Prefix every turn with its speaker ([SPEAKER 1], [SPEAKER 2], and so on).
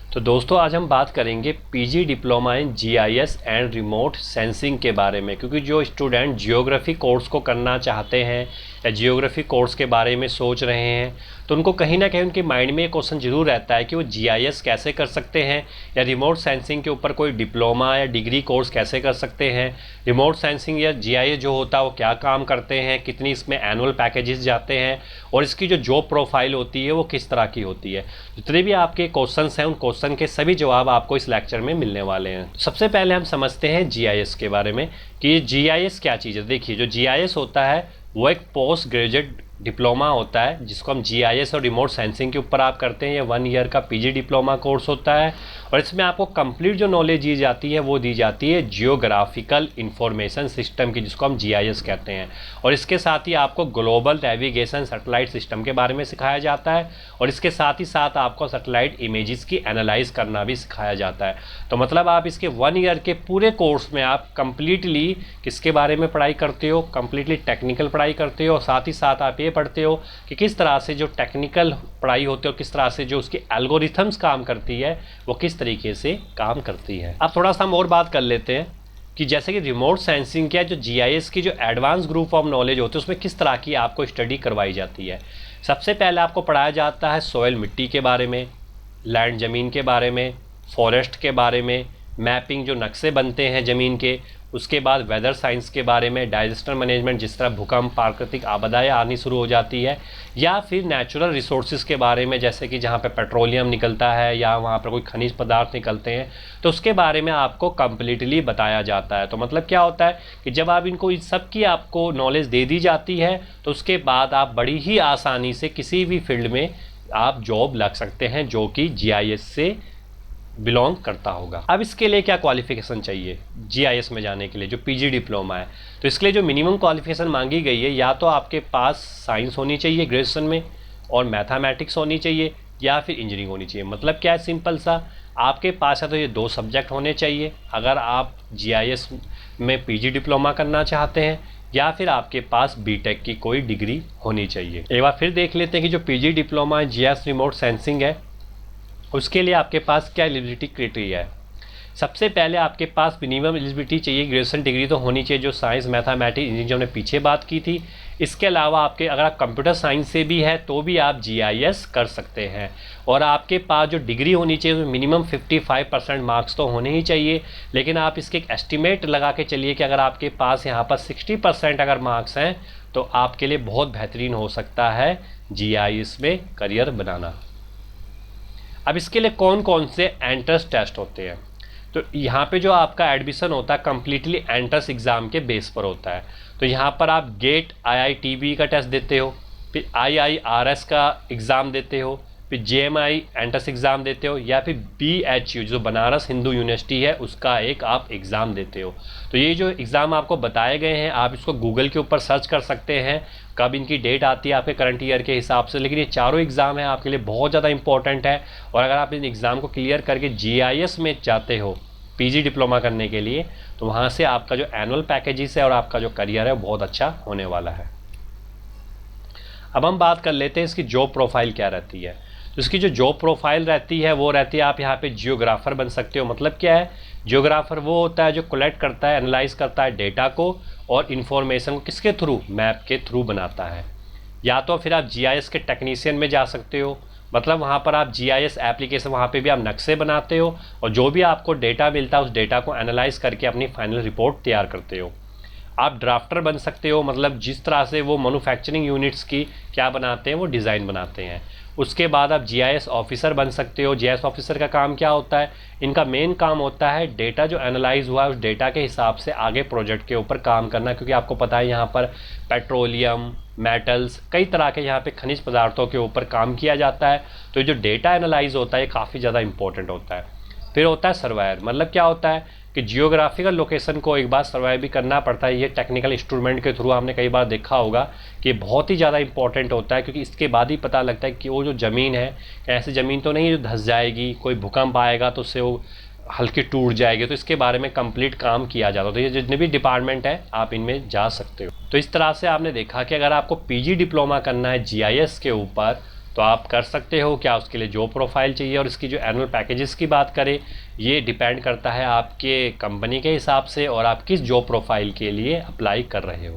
[SPEAKER 1] तो दोस्तों आज हम बात करेंगे PG diploma in GIS and remote sensing के बारे में, क्योंकि जो स्टूडेंट जियोग्राफी कोर्स को करना चाहते हैं या जियोग्राफी कोर्स के बारे में सोच रहे हैं तो उनको कहीं ना कहीं उनके माइंड में ये क्वेश्चन जरूर रहता है कि वो जीआईएस कैसे कर सकते हैं या रिमोट सेंसिंग के ऊपर कोई डिप्लोमा या डिग्री कोर्स कैसे कर सकते हैं। रिमोट सेंसिंग या जीआईएस जो होता है वो क्या काम करते हैं, कितनी इसमें एनुअल पैकेजेस जाते हैं और इसकी जो जॉब प्रोफाइल होती है वो किस तरह की होती है। जितने भी आपके क्वेश्चंस हैं उन क्वेश्चन के सभी जवाब आपको इस लेक्चर में मिलने वाले हैं। सबसे पहले हम समझते हैं जीआईएस के बारे में कि जीआईएस क्या चीज़ है। देखिए, जो जीआईएस होता है वो एक पोस्ट ग्रेजुएट डिप्लोमा होता है जिसको हम जीआईएस और रिमोट सेंसिंग के ऊपर आप करते हैं। ये 1 ईयर का पीजी डिप्लोमा कोर्स होता है और इसमें आपको कंप्लीट जो नॉलेज दी जाती है वो दी जाती है जियोग्राफिकल इंफॉर्मेशन सिस्टम की, जिसको हम जीआईएस कहते हैं। और इसके साथ ही आपको ग्लोबल नेविगेशन सैटेलाइट सिस्टम के बारे में सिखाया जाता है और इसके साथ ही साथ आपको सैटेलाइट इमेजेस की एनालाइज करना भी सिखाया जाता है। तो मतलब आप इसके 1 ईयर के पूरे कोर्स में आप कंप्लीटली किसके बारे में पढ़ाई करते हो, कंप्लीटली टेक्निकल पढ़ाई करते हो और साथ ही साथ आप पढ़ते हो कि किस तरह से जो टेक्निकल पढ़ाई होती है और किस तरह से जो उसकी एल्गोरिथम्स काम करती है वो किस तरीके से काम करती है। अब थोड़ा सा हम और बात कर लेते हैं कि जैसे कि रिमोट सेंसिंग क्या, जो जीआईएस की जो एडवांस ग्रुप ऑफ नॉलेज होती है उसमें किस तरह की आपको स्टडी करवाई जाती है। सबसे पहले आपको पढ़ाया जाता है सॉइल मिट्टी के बारे में, लैंड ज़मीन के बारे में, फॉरेस्ट के बारे में, मैपिंग जो नक्शे बनते हैं ज़मीन के, उसके बाद वेदर साइंस के बारे में, डिजास्टर मैनेजमेंट जिस तरह भूकंप प्राकृतिक आपदाएं आनी शुरू हो जाती है, या फिर नेचुरल रिसोर्सेज के बारे में जैसे कि जहाँ पे पेट्रोलियम निकलता है या वहाँ पर कोई खनिज पदार्थ निकलते हैं तो उसके बारे में आपको कम्प्लीटली बताया जाता है। तो मतलब क्या होता है कि जब आप इनको इन सब की आपको नॉलेज दे दी जाती है तो उसके बाद आप बड़ी ही आसानी से किसी भी फील्ड में आप जॉब लग सकते हैं जो कि जीआईएस से बिलोंग करता होगा। अब इसके लिए क्या क्वालिफिकेशन चाहिए जीआईएस में जाने के लिए, जो पीजी डिप्लोमा है, तो इसके लिए जो मिनिमम क्वालिफिकेशन मांगी गई है या तो आपके पास साइंस होनी चाहिए ग्रेजुएशन में और मैथमेटिक्स होनी चाहिए या फिर इंजीनियरिंग होनी चाहिए। मतलब क्या है, सिंपल सा, आपके पास है तो ये 2 सब्जेक्ट होने चाहिए अगर आप जीआईएस में पीजी डिप्लोमा करना चाहते हैं, या फिर आपके पास बीटेक की कोई डिग्री होनी चाहिए। एक बार फिर देख लेते हैं कि जो PG diploma GIS remote sensing है उसके लिए आपके पास क्या एलिजिबिलिटी क्राइटेरिया है। सबसे पहले आपके पास मिनिमम एलिजिबिलिटी चाहिए, ग्रेजुएशन डिग्री तो होनी चाहिए जो साइंस मैथमेटिक्स इंजीनियरिंग जो हमने पीछे बात की थी। इसके अलावा आपके अगर आप कंप्यूटर साइंस से भी है तो भी आप जीआईएस कर सकते हैं और आपके पास जो डिग्री होनी चाहिए मिनिमम 55% मार्क्स तो होने ही चाहिए। लेकिन आप इसके एक एस्टिमेट लगा के चलिए कि अगर आपके पास यहाँ पर 60% अगर मार्क्स हैं तो आपके लिए बहुत बेहतरीन हो सकता है जीआईएस में करियर बनाना। अब इसके लिए कौन कौन से एंट्रेंस टेस्ट होते हैं, तो यहाँ पे जो आपका एडमिशन होता है कम्प्लीटली एंट्रेंस एग्ज़ाम के बेस पर होता है। तो यहाँ पर आप गेट आईआईटीबी का टेस्ट देते हो, फिर आईआईआरएस का एग्ज़ाम देते हो, फिर जेएमआई एंट्रेंस एग्ज़ाम देते हो, या फिर बीएचयू जो बनारस हिंदू यूनिवर्सिटी है उसका एक आप एग्ज़ाम देते हो। तो ये जो एग्ज़ाम आपको बताए गए हैं आप इसको गूगल के ऊपर सर्च कर सकते हैं कब इनकी डेट आती है आपके करंट ईयर के हिसाब से। लेकिन ये चारों एग्ज़ाम है आपके लिए बहुत ज़्यादा इंपॉर्टेंट है और अगर आप इन एग्ज़ाम को क्लियर करके जीआईएस में जाते हो पीजी डिप्लोमा करने के लिए तो वहाँ से आपका जो एनुअल पैकेजेस है और आपका जो करियर है वो बहुत अच्छा होने वाला है। अब हम बात कर लेते हैं इसकी जॉब प्रोफाइल क्या रहती है। तो इसकी जो जॉब प्रोफाइल रहती है वो रहती है, आप यहाँ पे जियोग्राफर बन सकते हो। मतलब क्या है, जियोग्राफर वो होता है जो कलेक्ट करता है, एनालाइज करता है डेटा को और इन्फॉर्मेशन को किसके थ्रू, मैप के थ्रू बनाता है। या तो फिर आप जीआईएस के टेक्नीशियन में जा सकते हो, मतलब वहाँ पर आप जीआईएस एप्लीकेशन वहाँ पे भी आप नक्शे बनाते हो और जो भी आपको डेटा मिलता है उस डेटा को एनालाइज करके अपनी फाइनल रिपोर्ट तैयार करते हो। आप ड्राफ्टर बन सकते हो, मतलब जिस तरह से वो मैन्युफैक्चरिंग यूनिट्स की क्या बनाते हैं वो डिज़ाइन बनाते हैं। उसके बाद आप जीआईएस ऑफिसर बन सकते हो। जीआईएस ऑफिसर का काम क्या होता है, इनका मेन काम होता है डेटा जो एनालाइज हुआ है उस डेटा के हिसाब से आगे प्रोजेक्ट के ऊपर काम करना, क्योंकि आपको पता है यहाँ पर पेट्रोलियम, मेटल्स, कई तरह के यहाँ पे खनिज पदार्थों के ऊपर काम किया जाता है। तो जो डेटा एनालाइज होता है ये काफ़ी ज़्यादा इंपॉर्टेंट होता है। फिर होता है सर्वायर, मतलब क्या होता है कि जियोग्राफिकल लोकेशन को एक बार सर्वाई भी करना पड़ता है। ये टेक्निकल इंस्ट्रूमेंट के थ्रू हमने कई बार देखा होगा कि बहुत ही ज़्यादा इंपॉर्टेंट होता है, क्योंकि इसके बाद ही पता लगता है कि वो जो ज़मीन है ऐसी ज़मीन तो नहीं जो धंस जाएगी, कोई भूकंप आएगा तो उससे वो हल्की टूट जाएगी। तो इसके बारे में कंप्लीट काम किया जाता है। तो ये जितने भी डिपार्टमेंट है आप इनमें जा सकते हो। तो इस तरह से आपने देखा कि अगर आपको पीजी डिप्लोमा करना है जीआईएस के ऊपर तो आप कर सकते हो। क्या उसके लिए जॉब प्रोफाइल चाहिए, और इसकी जो एनुअल पैकेजेस की बात करें, ये डिपेंड करता है आपके कंपनी के हिसाब से और आप किस जॉब प्रोफाइल के लिए अप्लाई कर रहे हो।